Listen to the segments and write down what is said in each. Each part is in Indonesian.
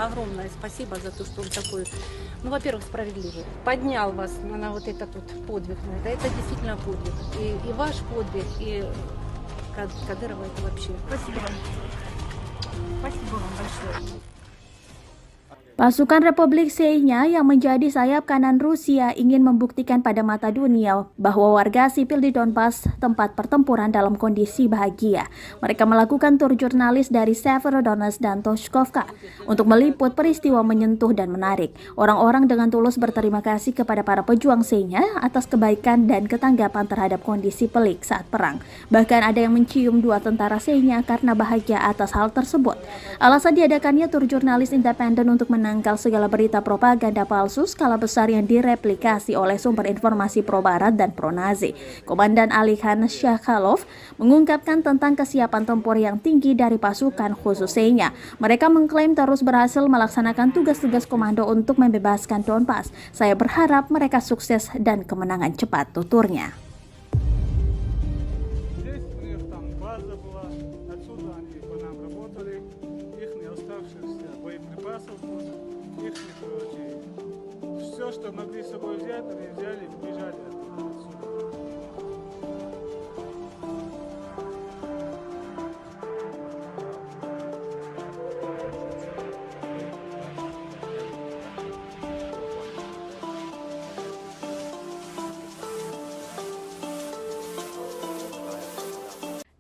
огромное спасибо за то, что он такой, ну, во-первых, справедливый. Поднял вас на вот этот вот подвиг. Это действительно подвиг. И ваш подвиг, и Кадырова это вообще. Спасибо вам. Спасибо вам большое. Pasukan Republik Chechnya yang menjadi sayap kanan Rusia ingin membuktikan pada mata dunia bahwa warga sipil di Donbas tempat pertempuran dalam kondisi bahagia. Mereka melakukan tur jurnalis dari Severodonetsk dan Toshkovka untuk meliput peristiwa menyentuh dan menarik. Orang-orang dengan tulus berterima kasih kepada para pejuang Chechnya atas kebaikan dan ketanggapan terhadap kondisi pelik saat perang. Bahkan ada yang mencium dua tentara Chechnya karena bahagia atas hal tersebut. Alasan diadakannya tur jurnalis independen untuk menangkal segala berita propaganda palsu skala besar yang direplikasi oleh sumber informasi pro-barat dan pro-Nazi. Komandan Ali Khan Shakhalov mengungkapkan tentang kesiapan tempur yang tinggi dari pasukan khusus Chechnya. Mereka mengklaim terus berhasil melaksanakan tugas-tugas komando untuk membebaskan Donbas. Saya berharap mereka sukses dan kemenangan cepat, tuturnya. Все, что могли с собой взять, они взяли и бежали отсюда.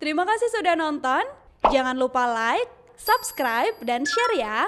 Terima kasih sudah nonton. Jangan lupa like, subscribe, dan share ya.